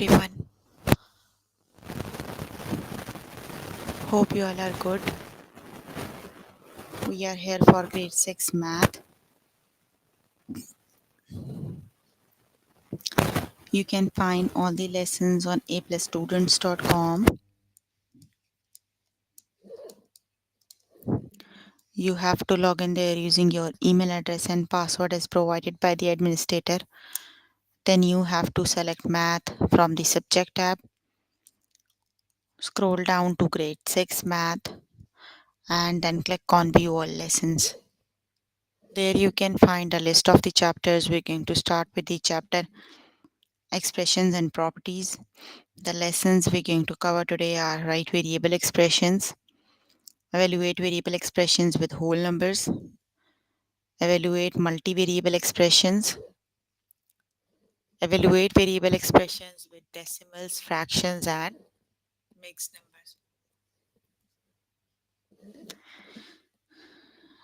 everyone. Hope you all are good. We are here for grade 6 math. You can find all the lessons on aplusstudents.com. You have to log in there using your email address and password as provided by the administrator. Then you have to select math from the subject tab. Scroll down to grade 6 math and then click on view all lessons. There you can find a list of the chapters. We're going to start with the chapter expressions and properties. The lessons we're going to cover today are write variable expressions, evaluate variable expressions with whole numbers, evaluate multivariable expressions, evaluate variable expressions with decimals, fractions, and mixed numbers.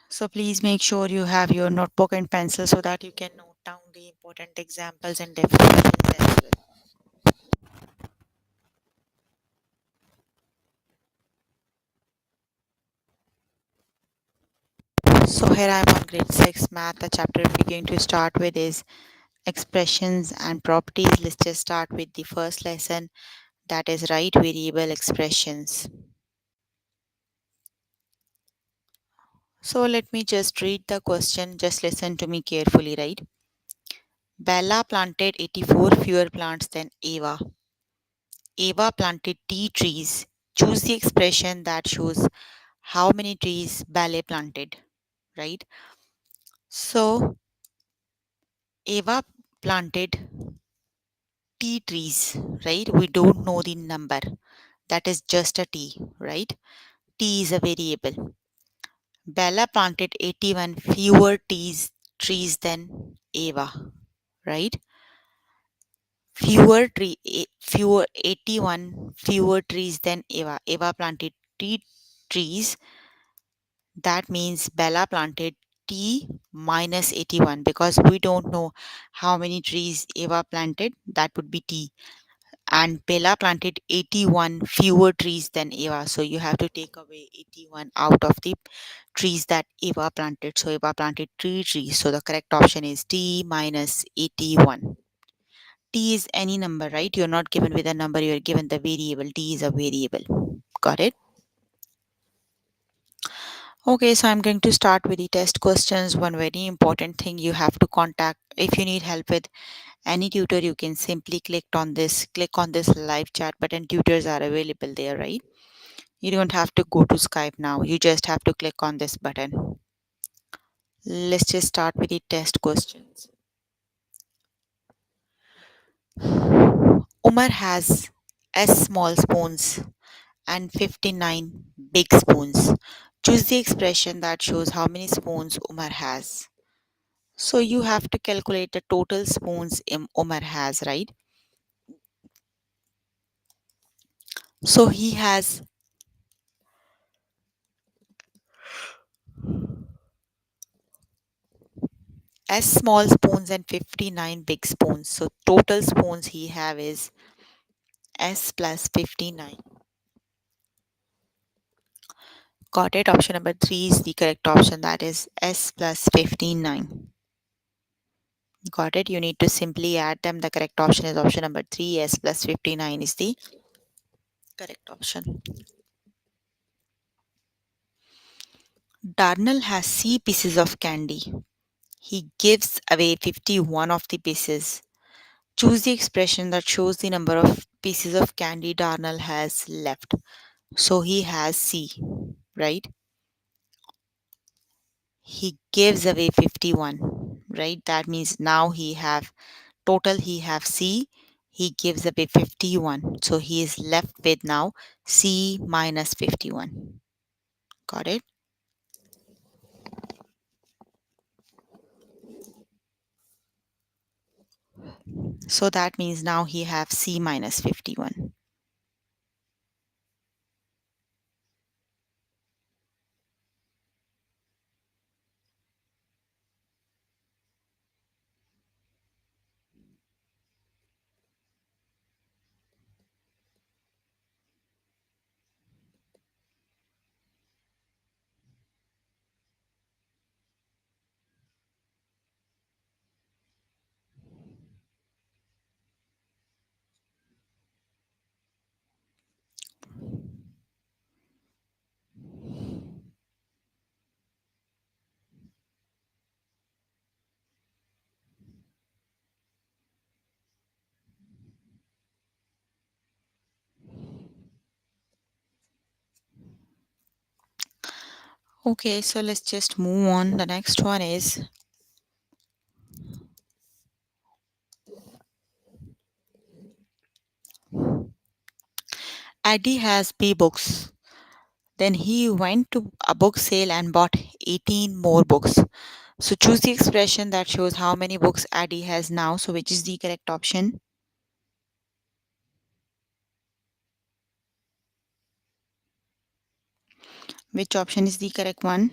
So please make sure you have your notebook and pencil so that you can note down the important examples and definitions as well. So here I am on grade 6 math. The chapter we're going to start with is expressions and properties. Let's just start with the first lesson, that is write variable expressions. So let me just read the question. Just listen to me carefully, right? Bella planted 84 fewer plants than Eva. Eva planted tea trees. Choose the expression that shows how many trees Bella planted, right? So Eva planted tea trees, right? We don't know the number. That is just a tea, right? T is a variable. Bella planted 81 fewer trees than Eva, right? Fewer 81 fewer trees than Eva. Eva planted trees. That means Bella planted T minus 81 because we don't know how many trees Eva planted. That would be T. And Bella planted 81 fewer trees than Eva. So you have to take away 81 out of the trees that Eva planted. So Eva planted 3 trees. So the correct option is T minus 81. T is any number, right? You're not given with a number, you're given the variable. T is a variable. Got it? Okay, so I'm going to start with the test questions. One very important thing you have to contact. If you need help with any tutor, you can simply click on this live chat button. Tutors are available there, right? You don't have to go to Skype now. You just have to click on this button. Let's just start with the test questions. Umar has S small spoons and 59 big spoons. Choose the expression that shows how many spoons Umar has. So you have to calculate the total spoons Umar has, right? So he has S small spoons and 59 big spoons. So total spoons he have is S plus 59. Got it? Option number 3 is the correct option. That is S plus 59. Got it? You need to simply add them. The correct option is option number 3. S plus 59 is the correct option. Darnell has C pieces of candy. He gives away 51 of the pieces. Choose the expression that shows the number of pieces of candy Darnell has left. So he has C, right? He gives away 51, right? That means now he have C. He gives away 51. So he is left with now C minus 51. Got it? So that means now he have C minus 51. Okay, so let's just move on. The next one is Eddie has B books. Then he went to a book sale and bought 18 more books. So choose the expression that shows how many books Eddie has now. So which is the correct option? Which option is the correct one?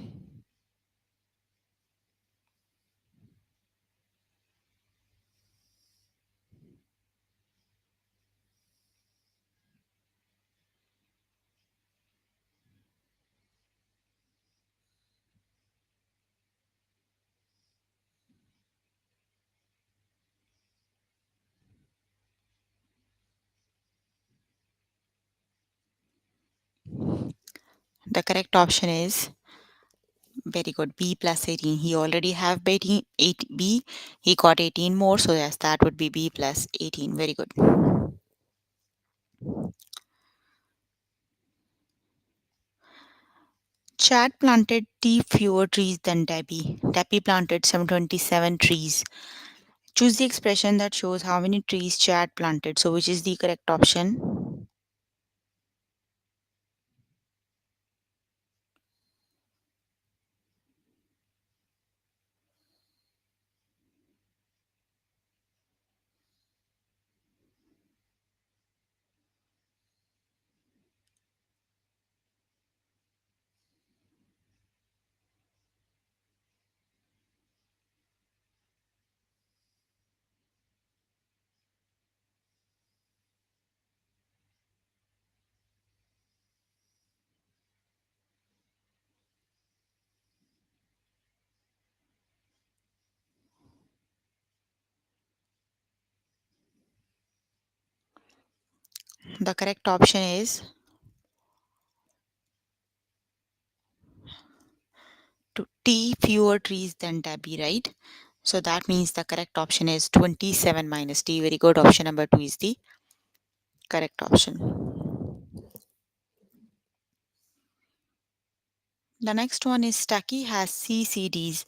The correct option is very good. B plus 18. He already have 18, 8 B. He got 18 more. So yes, that would be B plus 18. Very good. Chad planted T fewer trees than Debbie. Debbie planted 727 trees. Choose the expression that shows how many trees Chad planted. So which is the correct option? The correct option is to T fewer trees than Debbie, right? So that means the correct option is 27 minus T. Very good. Option number 2 is the correct option. The next one is Stucky has CCDs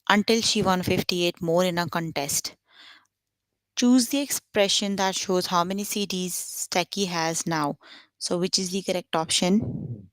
until she won 58 more in a contest. Choose the expression that shows how many CDs Stucky has now. So which is the correct option?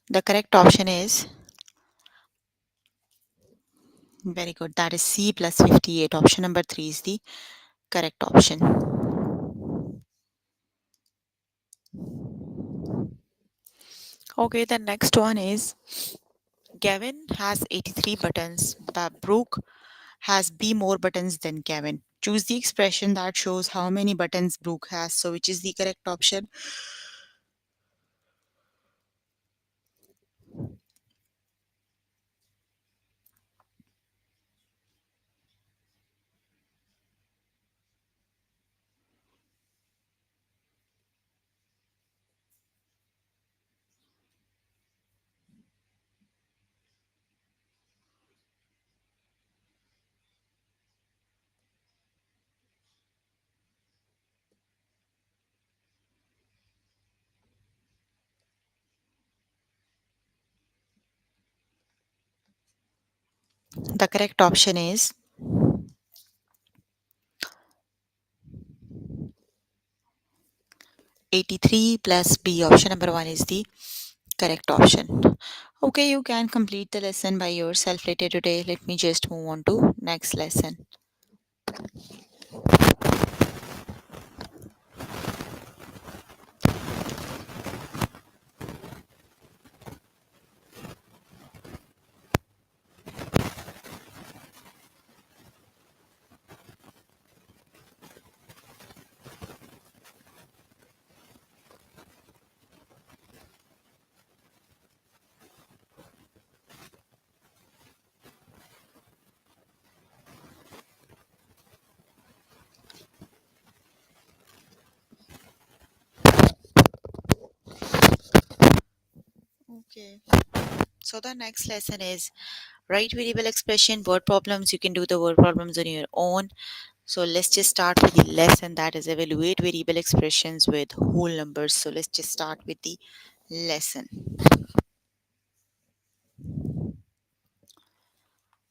The correct option is very good. That is C plus 58. Option number 3 is the correct option. Okay, the next one is Gavin has 83 buttons, but Brooke has B more buttons than Gavin. Choose the expression that shows how many buttons Brooke has. So, which is the correct option? The correct option is 83 plus B. Option number 1 is the correct option. Okay, you can complete the lesson by yourself later today. Let me just move on to next lesson. Okay. So the next lesson is write variable expression, word problems. You can do the word problems on your own. So let's just start with the lesson, that is evaluate variable expressions with whole numbers. So let's just start with the lesson.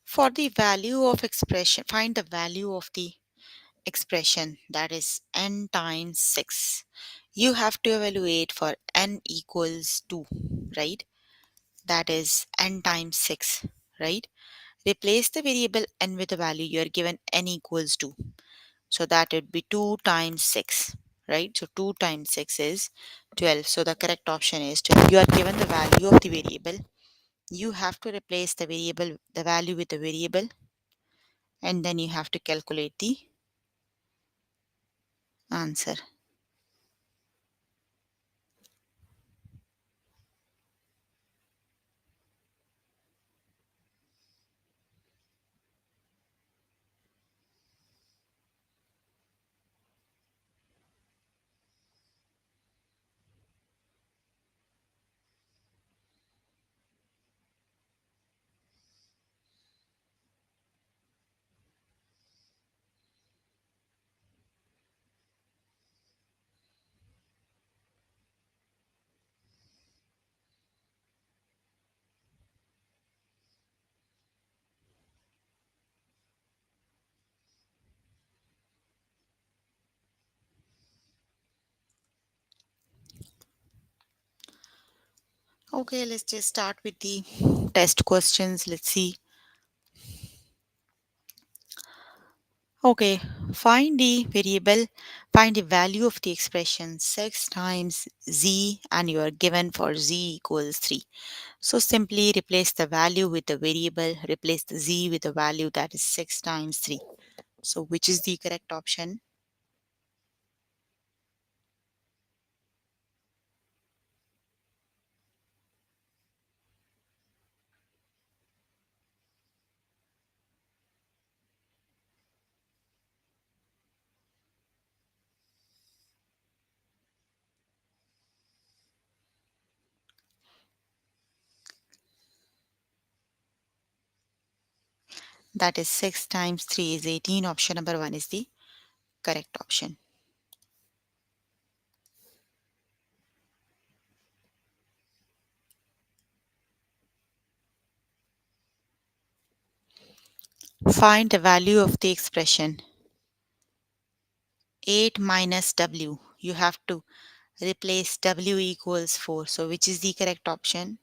For the value of expression, find the value of the expression, that is n times 6. You have to evaluate for n equals 2, right? That is n times 6, right? Replace the variable n with a value you are given n equals 2. So that would be 2 times 6, right? So 2 times 6 is 12. So the correct option is 12. You are given the value of the variable. You have to replace the value with the variable, and then you have to calculate the answer. Okay, let's just start with the test questions. Let's see. Okay, find the variable, find the value of the expression 6 times z, and you are given for z equals 3. So simply replace the value with the variable, replace the z with the value, that is 6 times 3. So which is the correct option? That is 6 times 3 is 18. Option number 1 is the correct option. Find the value of the expression 8 minus w. You have to replace w equals 4. So which is the correct option?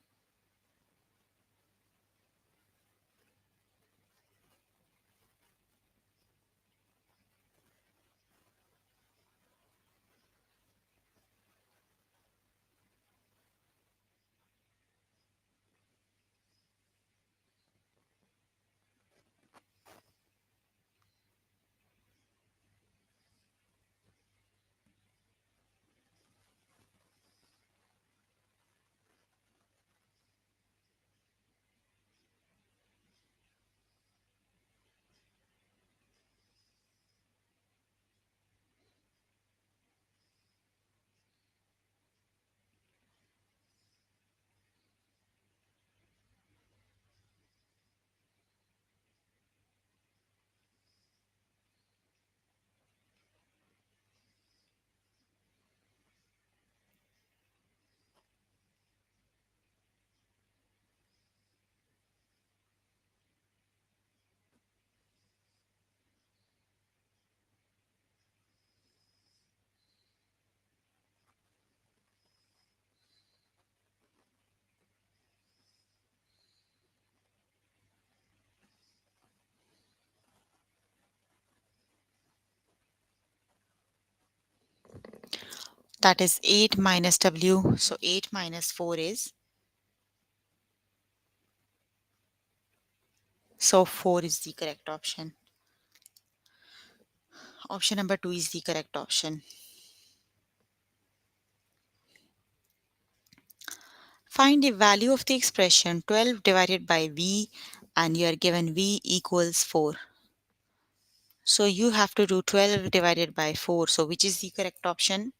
That is 8 minus w. So 8 minus 4 is, so 4 is the correct option. Option number 2 is the correct option. Find the value of the expression 12 divided by v, and you are given v equals 4. So you have to do 12 divided by 4. So which is the correct option?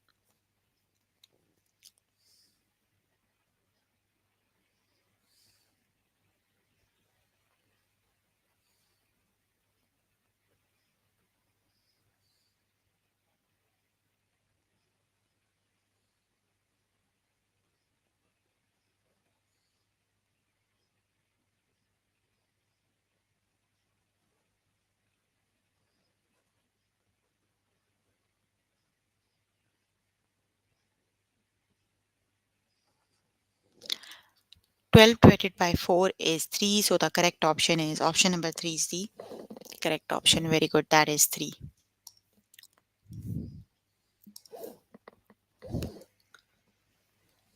12 divided by 4 is 3. So the correct option is option number 3 is the correct option. Very good. That is 3.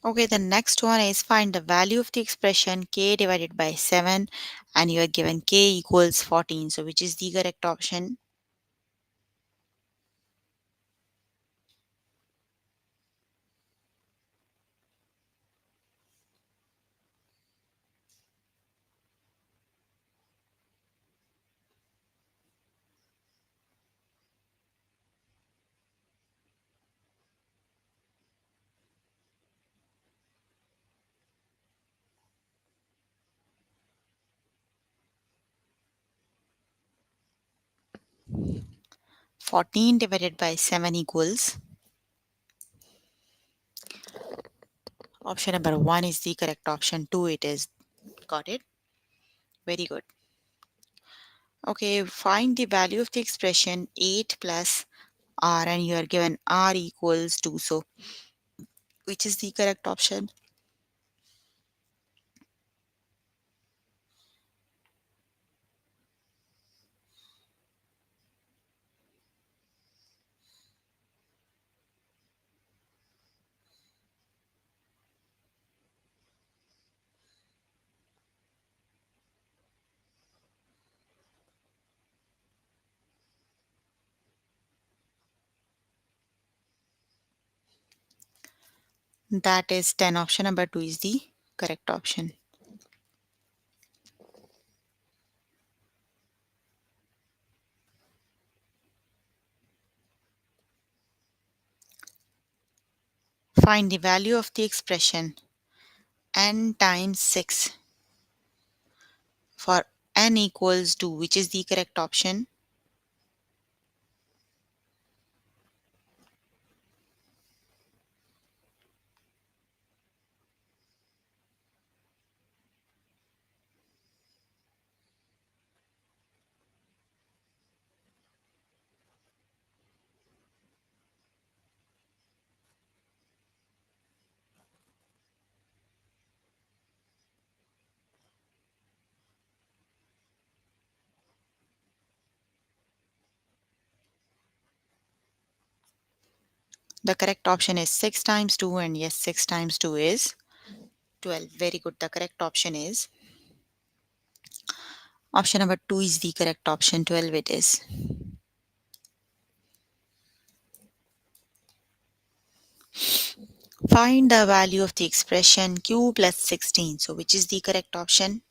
Okay, the next one is find the value of the expression k divided by 7 and you are given k equals 14. So which is the correct option? Fourteen divided by 7 equals option number 1 is the correct option. 2 it is. Got it? Very good. Okay, find the value of the expression 8 plus r and you are given r equals 2. So which is the correct option? That is 10. Option number 2 is the correct option. Find the value of the expression n times 6 for n equals 2, which is the correct option. The correct option is 6 times 2, and yes, 6 times 2 is 12. Very good. The correct option is option number 2 is the correct option. 12 it is. Find the value of the expression q plus 16. So which is the correct option?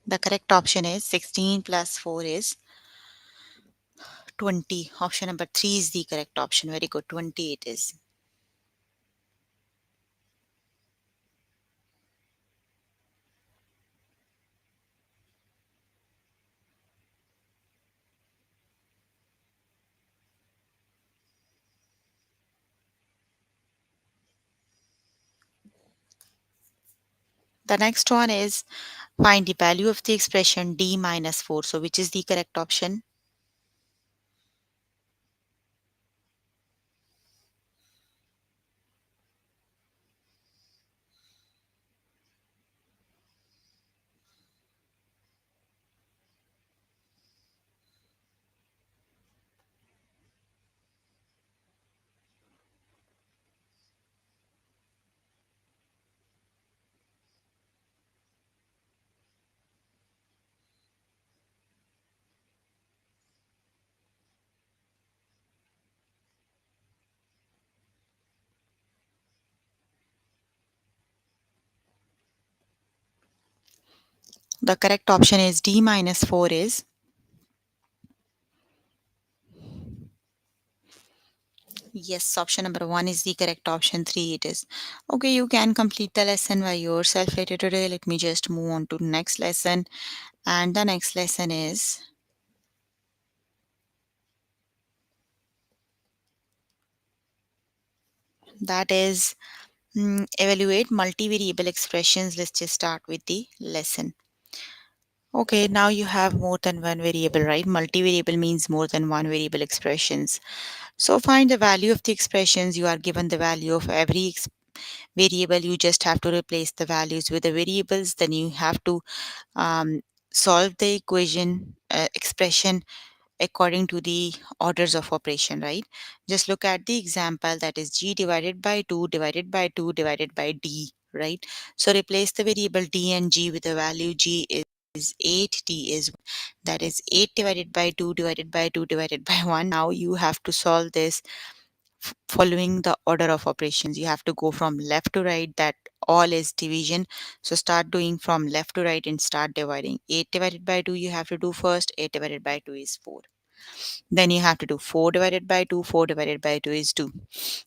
The correct option is 16 plus 4 is 20. Option number 3 is the correct option. Very good. 20 it is. The next one is find the value of the expression d minus 4. So which is the correct option? The correct option is d minus 4 is Yes, option number one is the correct option. Three it is. Okay, you can complete the lesson by yourself later today. Let me just move on to next lesson. And the next lesson is that is evaluate multivariable expressions. Let's just start with the lesson. Okay, now you have more than one variable, right? Multivariable means more than one variable expressions. So find the value of the expressions. You are given the value of every variable. You just have to replace the values with the variables. Then you have to um, solve the equation expression according to the orders of operation, right? Just look at the example, that is g divided by 2 divided by 2 divided by d, right? So replace the variable d and g with the value g is 8, d is, that is 8 divided by 2 divided by 2 divided by 1. Now you have to solve this following the order of operations. You have to go from left to right, that all is division. So start doing from left to right and start dividing. 8 divided by 2 you have to do first. 8 divided by 2 is 4. Then you have to do 4 divided by 2. 4 divided by 2 is 2.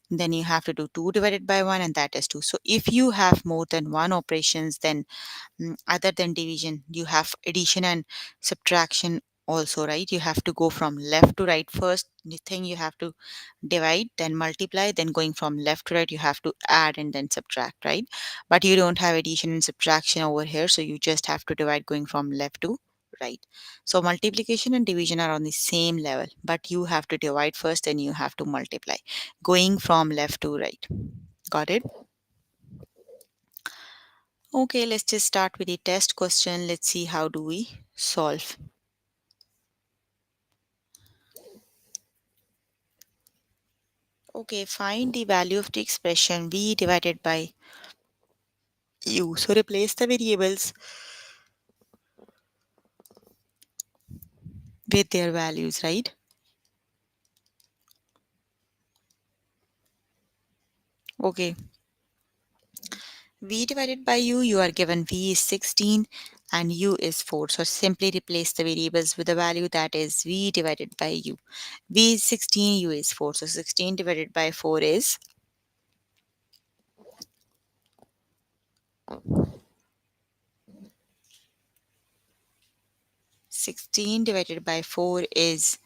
Then you have to do 2 divided by 1, and that is 2. So if you have more than one operations, then other than division, you have addition and subtraction also, right? You have to go from left to right. First thing you have to divide, then multiply, then going from left to right you have to add and then subtract, right? But you don't have addition and subtraction over here, so you just have to divide going from left to right. So multiplication and division are on the same level, but you have to divide first, then you have to multiply going from left to right. Got it? Okay, let's just start with the test question. Let's see how do we solve. Okay, find the value of the expression v divided by u. So replace the variables with their values, right? Okay, v divided by u, you are given v is 16 and u is 4. So simply replace the variables with the value, that is v divided by u. V is 16, u is 4. So 16 divided by 4 is 16 divided by 4 is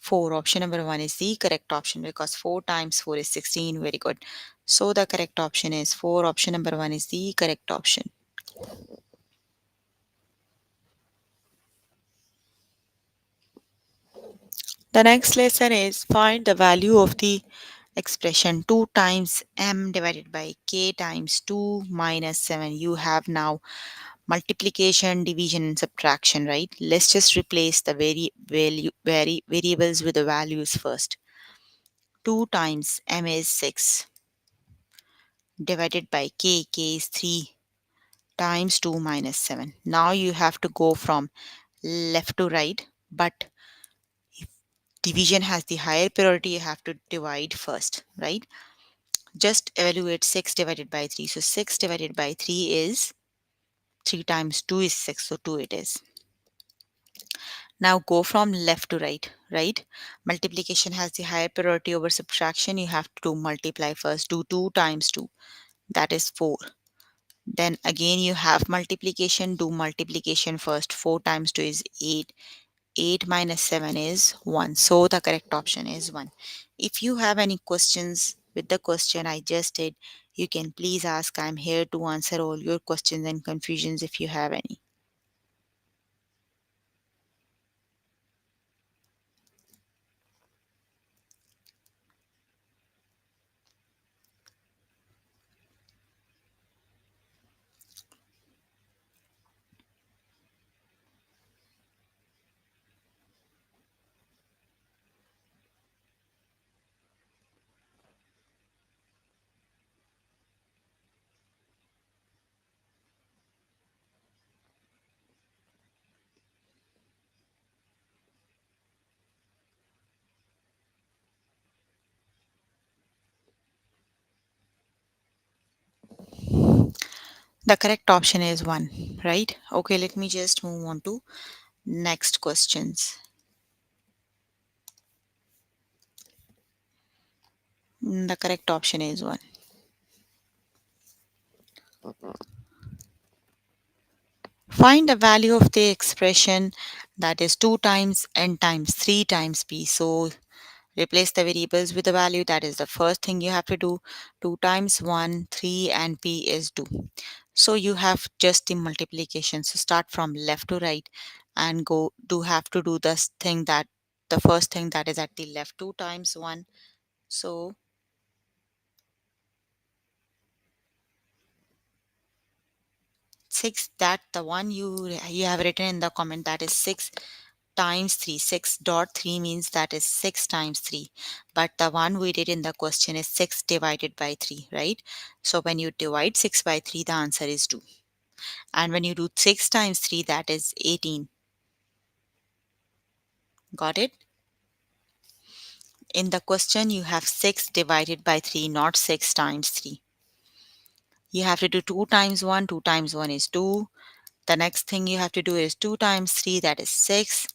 4. Option number 1 is the correct option because 4 times 4 is 16. Very good. So the correct option is 4. Option number 1 is the correct option. The next lesson is find the value of the expression 2 times m divided by k times 2 minus 7. You have now multiplication, division, and subtraction, right? Let's just replace the variables with the values first. 2 times m is 6 divided by k is 3 times 2 minus 7. Now you have to go from left to right, but division has the higher priority. You have to divide first, right? Just evaluate 6 divided by 3. So 6 divided by 3 is 3 times 2 is 6, so 2 it is. Now go from left to right, right? Multiplication has the higher priority over subtraction. You have to multiply first. Do 2 times 2, that is 4. Then again you have multiplication. Do multiplication first. 4 times 2 is 8. 8 minus 7 is 1. So the correct option is 1. If you have any questions with the question I just did, you can please ask. I'm here to answer all your questions and confusions if you have any. The correct option is 1, right? Okay, let me just move on to next questions. The correct option is 1. Find the value of the expression that is 2 times n times 3 times p. So replace the variables with the value. That is the first thing you have to do. 2 times 1, 3 and p is 2. So you have just the multiplication. So start from left to right and have to do this thing that the first thing that is at the left. 2 times 1. So 6, that the one you have written in the comment, that is 6 times 3. 6.3 means that is 6 times 3, but the one we did in the question is 6 divided by 3, right? So when you divide 6 by 3, the answer is 2, and when you do 6 times 3, that is 18. Got it? In the question you have 6 divided by 3, not 6 times 3. You have to do 2 times 1. 2 times 1 is 2. The next thing you have to do is 2 times 3, that is 6.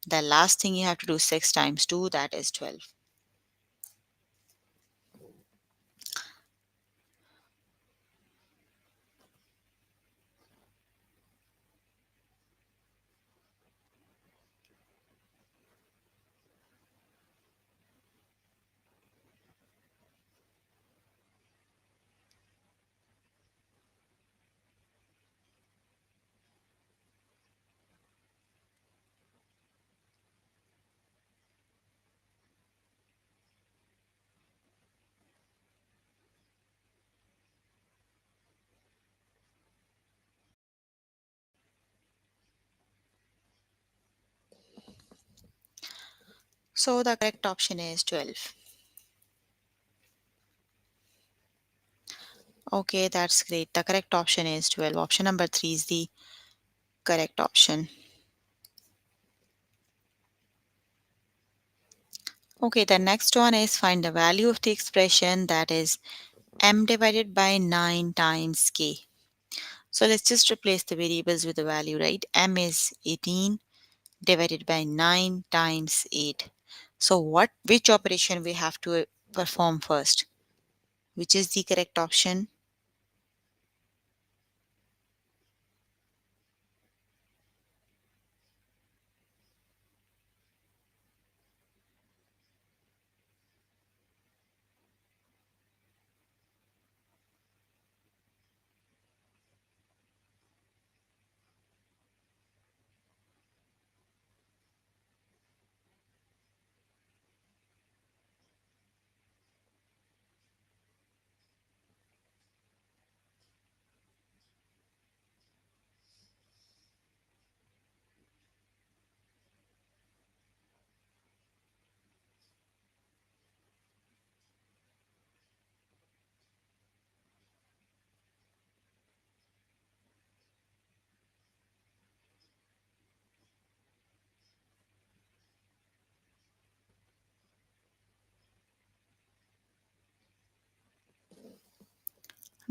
The last thing you have to do 6 times 2, that is 12. So the correct option is 12. Okay, that's great. The correct option is 12. Option number 3 is the correct option. Okay, the next one is find the value of the expression that is m divided by 9 times k. So let's just replace the variables with the value, right? M is 18 divided by 9 times 8. So which operation we have to perform first? Which is the correct option?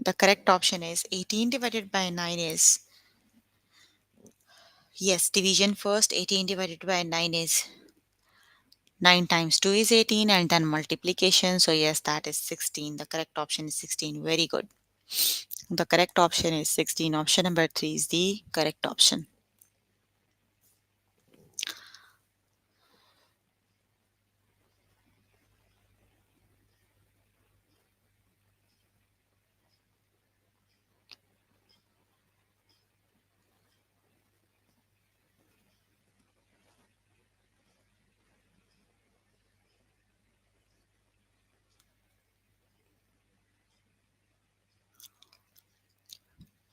The correct option is 18 divided by 9 is, yes, division first. 18 divided by 9 is 9 times 2 is 18, and then multiplication. So yes, that is 16. The correct option is 16. Very good. The correct option is 16. Option number 3 is the correct option.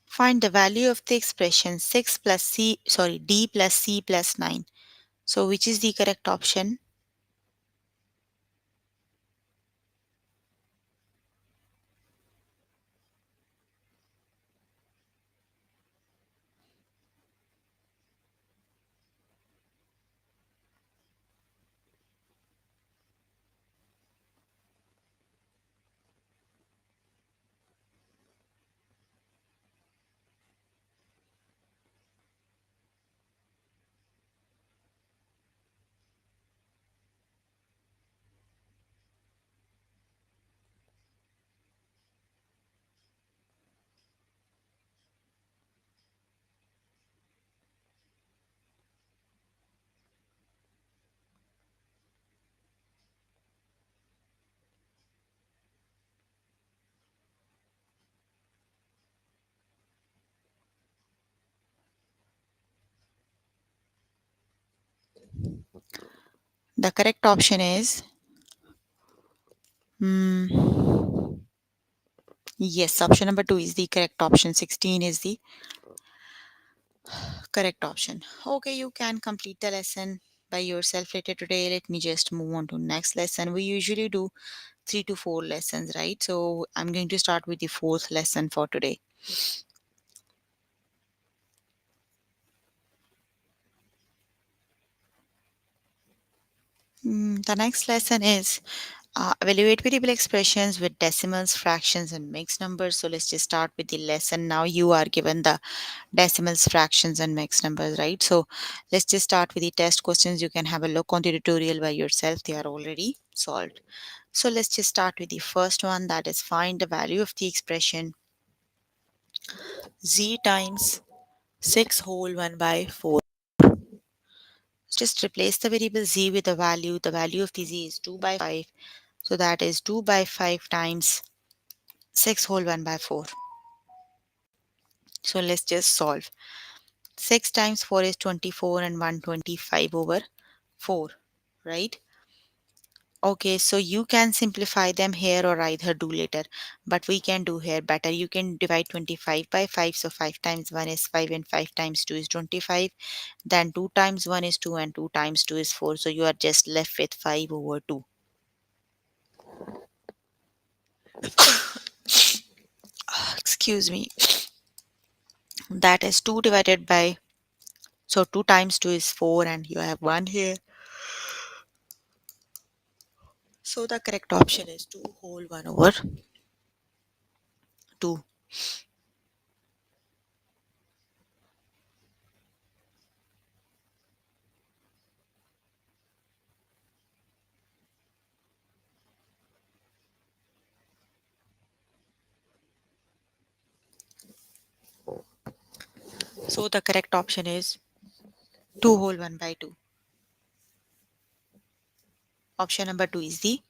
Find the value of the expression 6 plus c, sorry, d plus c plus 9. So which is the correct option? The correct option is yes, option number 2 is the correct option. 16 is the correct option. Okay, you can complete the lesson by yourself later today. Let me just move on to next lesson. We usually do 3 to 4 lessons, right? So I'm going to start with the fourth lesson for today. The next lesson is evaluate variable expressions with decimals, fractions, and mixed numbers. So let's just start with the lesson. Now you are given the decimals, fractions, and mixed numbers, right? So let's just start with the test questions. You can have a look on the tutorial by yourself. They are already solved. So let's just start with the first one, that is find the value of the expression z times 6 whole 1 by 4. Just replace the variable z with a value. The value of the z is 2 by 5. So that is 2 by 5 times 6 whole 1 by 4. So let's just solve. 6 times 4 is 24 and 125 over 4, right? Okay, so you can simplify them here or either do later, but we can do here better. You can divide 25 by 5, so 5 times 1 is 5 and 5 times 2 is 25. Then 2 times 1 is 2 and 2 times 2 is 4, so you are just left with 5 over 2. Excuse me. That is 2 divided by, so 2 times 2 is 4 and you have 1 here. So the correct option is 2 whole 1 over 2. So the correct option is 2 whole 1 by 2. Option number 2 is the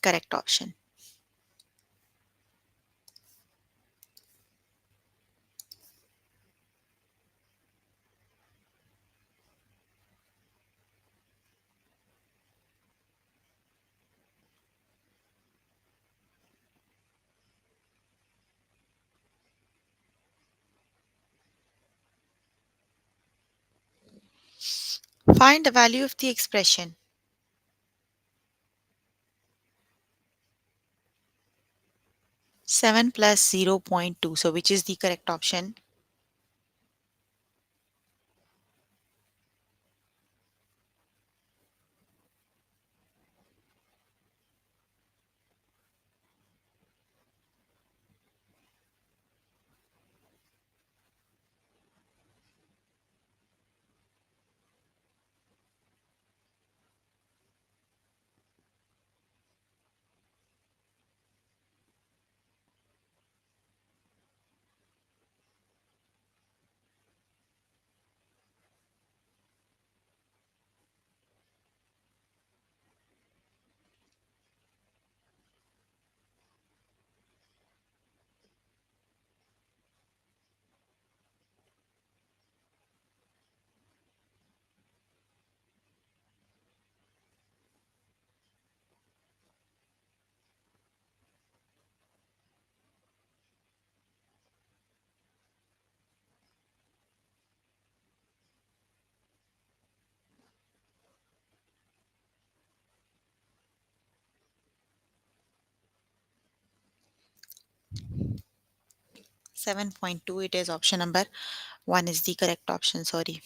correct option. Find the value of the expression 7 plus 0.2. So which is the correct option? Seven point two. It is option number 1 is the correct option. Sorry.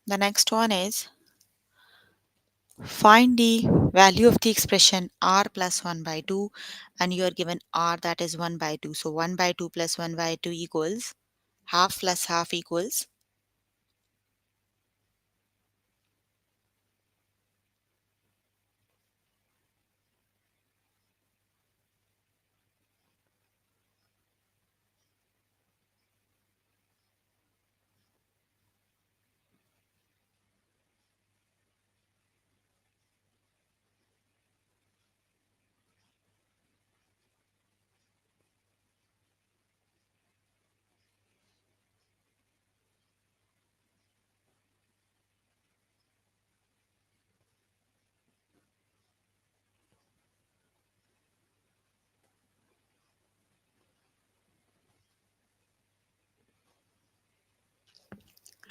The next one is find the value of the expression r plus 1 by 2, and you are given r, that is 1 by 2. So 1 by 2 plus 1 by 2 equals half plus half equals.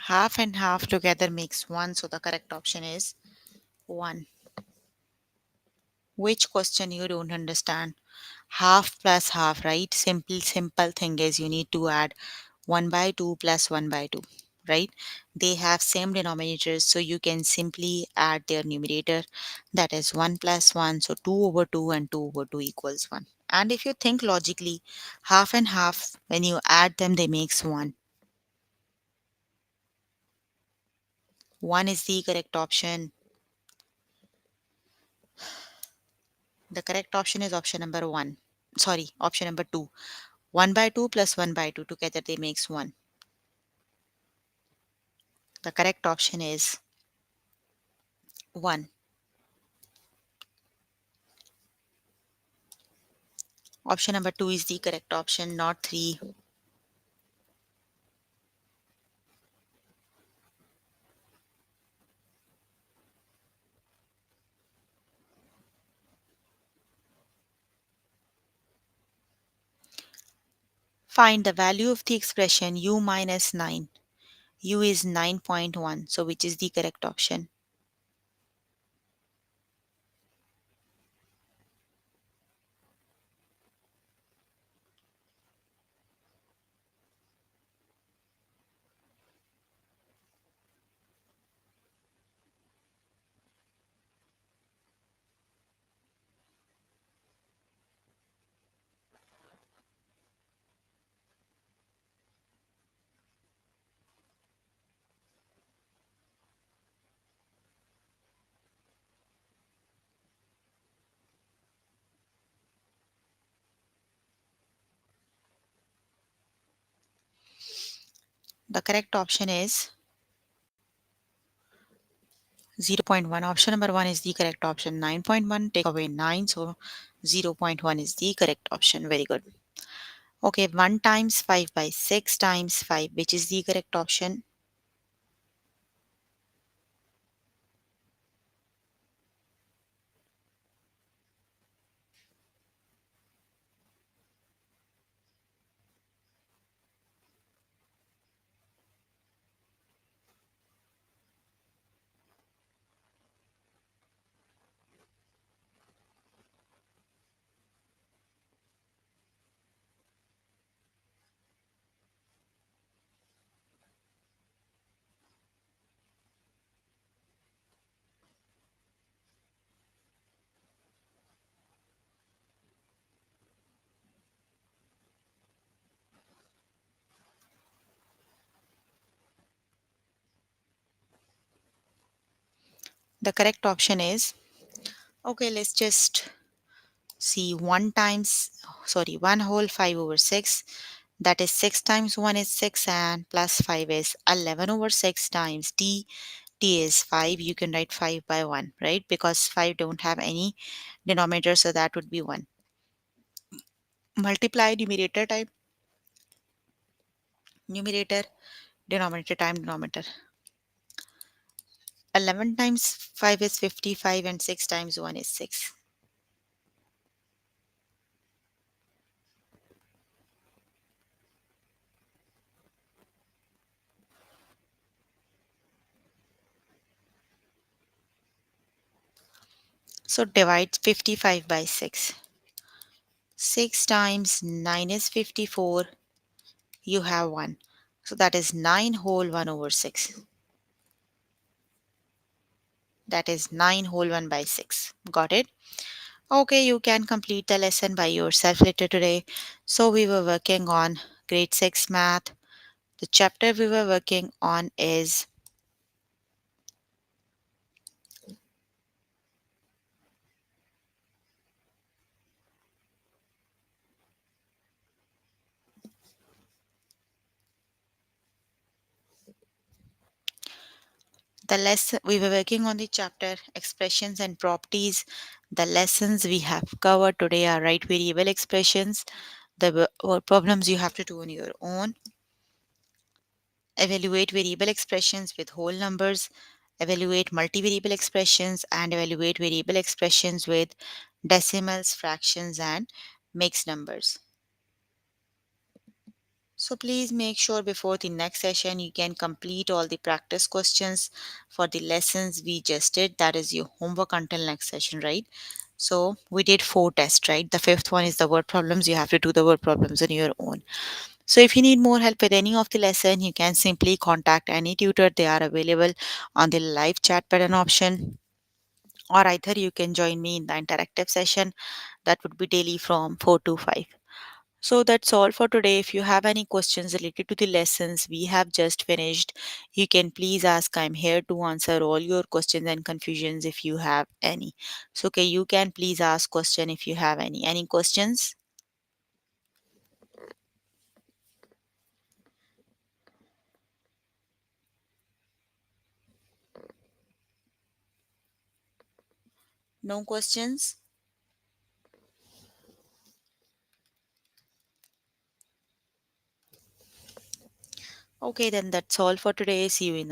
Half and half together makes 1, so the correct option is 1. Which question you don't understand? Half plus half, right? Simple thing is you need to add 1 by 2 plus 1 by 2, right? They have same denominators, so you can simply add their numerator. That is 1 plus 1, so 2 over 2 and 2 over 2 equals 1. And if you think logically, half and half, when you add them, they makes 1. 1 is the correct option. The correct option is option number 1. Sorry, option number 2. 1 by 2 plus 1 by 2 together they makes 1. The correct option is 1. Option number 2 is the correct option, not 3. Find the value of the expression u minus 9. U is 9.1. So which is the correct option? The correct option is 0 0.1. Option number 1 is the correct option. 9.1 take away 9, so 0 0.1 is the correct option. Very good. Okay, 1 times 5 by 6 times 5, which is the correct option? The correct option is, okay, let's just see 1 whole 5 over 6. That is 6 times 1 is 6 and plus 5 is 11 over 6 times t is 5. You can write 5 by 1, right? Because 5 don't have any denominator, so that would be 1. Multiply numerator, denominator time denominator. 11 times 5 is 55 and 6 times 1 is 6. So divide 55 by 6. 6 times 9 is 54. You have 1. So that is 9 whole 1 over 6. That is 9 whole 1 by 6. Got it? Okay, you can complete the lesson by yourself later today. So we were working on grade 6 math. The chapter we were working on is the lesson we were working on the chapter expressions and properties. The lessons we have covered today are right variable expressions, the problems you have to do on your own. Evaluate variable expressions with whole numbers, evaluate multivariable expressions, and evaluate variable expressions with decimals, fractions, and mixed numbers. So please make sure before the next session you can complete all the practice questions for the lessons we just did. That is your homework until next session, right? So we did four tests, right? The fifth one is the word problems. You have to do the word problems on your own. So if you need more help with any of the lesson, you can simply contact any tutor. They are available on the live chat button option, or either you can join me in the interactive session that would be daily from 4 to 5. So that's all for today. If you have any questions related to the lessons we have just finished, you can please ask. I'm here to answer all your questions and confusions if you have any. So okay, you can please ask question if you have any. Any questions? No questions? Okay, then that's all for today. See you in the